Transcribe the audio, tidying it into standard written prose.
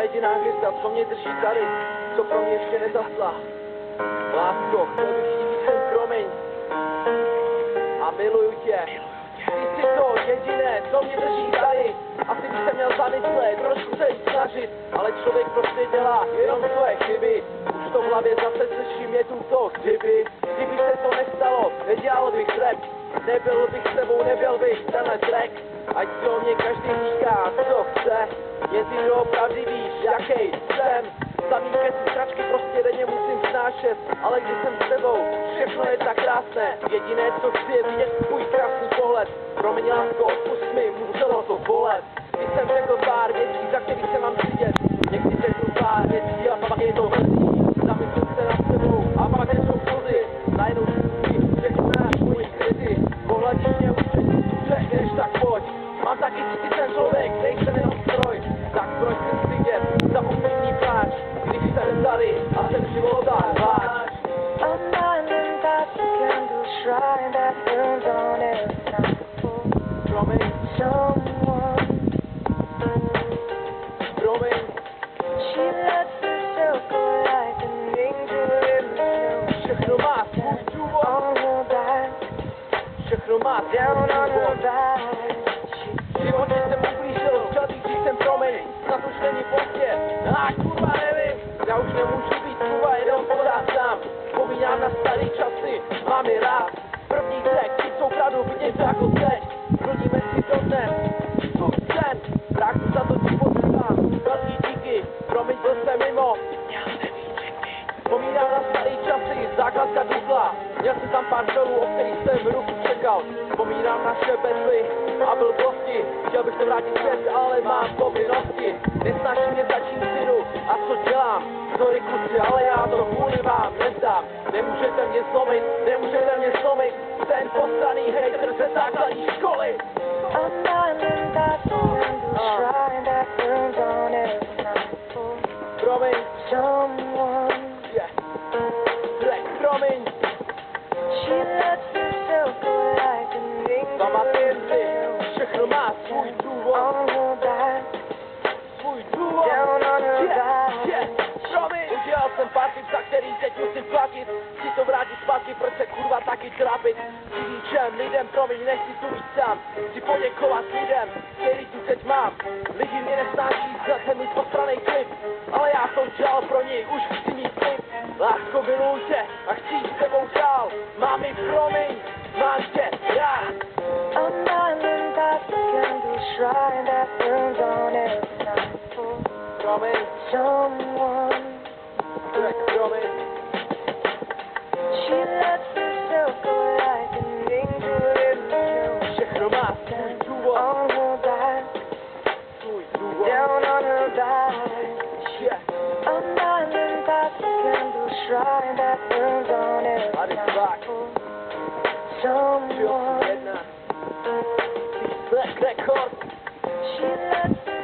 jediná hvězda, co mě drží tady, co pro mě ještě nezasla. Lásko, chtěl bych ti víc ten promiň. A miluju tě. Ty jsi to jediné, co mě drží tady. Asi bych se měl zamyslet, trošku se jít snažit. Ale člověk prostě dělá jenom svoje chyby. Už to v hlavě zase slyším, je tu to kdyby. Kdyby se to nestalo, nedělal bych rap. Nebyl bych s tebou, nebyl bych tenhle track. Ať si o mě každý říká, co chce. Jen ty doopravdy víš, jakej jsem. Samý keci, sračky prostě denně musím snášet. Ale když jsem s tebou, všechno je tak krásné. Jediné, co chci, je vidět tvůj krásný pohled. Promiň, lásko, odpust mi, muselo to bolet. Když jsem řekl pár věcí, za kterých se mám stydět. Někdy řeknu pár věcí a pak je to mrzí. Zamyslím se nad sebou a pak začnou slzy. Najednou si řeknu náš můj krizi. Pohladíš mě už řekneš, tak pojď. Mám taky cítit ten člověk, nejsem jenom stroj. Tak proč se stydět, za upřímný pláč. Když jsem tady a ten život váš. A mind and thoughts, a candle shrine that burns on every time. Promiň, Someone, promiň, she lets herself go like an angel in the snow. všechno má svůj důvod. On her back, Všechno má down svůj on her důvod. back. V životě jsem ublížil, chtěl bych říct jsem promiň. Snad už není pozdě, kurva nevím. Já už nemůžu být kurva, jenom pořád sám. Vzpomínám na starý časy, mám je rád. První track, ty jsou opravdu vidět jako teď. Plníme si to dnes, svůj sen. Bráchu za to ti potřebám, velký díky. Promiň, byl jsem mimo, měl jsem jí čeky. Vzpomínám na starý časy, základka Dukla. Měl jsem tam pár želů, o kterých jsem ruku čekal. Vzpomínám naše bezvy a blbosti. Chtěl bych se vrátit zpět, ale mám povinnosti. Nesnažím mě začít synu, a co dělám? Sorry kluci, ale já to kvůli vám nezdám. Nemůžete mě zlomit, nemůžete mě zlomit. Ten posraný hejter ze základní školy. A mind and thoughts, a candle shrine that burns on every night. Promiň, Someone, yeah. Track, promiň, she lets herself go like an angel za in matinci. the snow. Všechno má svůj důvod, On her back, svůj důvod. down on her back. Yeah, promiň. Udělal jsem pár chyb, za který teď musím platit. Chci to vrátit zpátky, proč se kurva taky trápit. Chci říct všem lidem, promiň, nechci tu být sám. Chci poděkovat lidem, který tu teď mám. Lidi mě nesnáší za ten můj posranej klip. Ale já jsem dělal pro něj, už chci mít klip. Lásko, miluji tě a chci jít s tebou dál. Mám mi promiň, mám tě rád. A mind and thoughts, a candle shrine that burns on every night. Promiň, Someone, promiň, she lets herself go like an angel in the snow. všechno má svůj důvod, On her back, svůj důvod. down on her back. Yeah, A mind and thoughts, a candle shrine that burns on every a jdeš night. back, Someone, 381, Black Record. she lets herself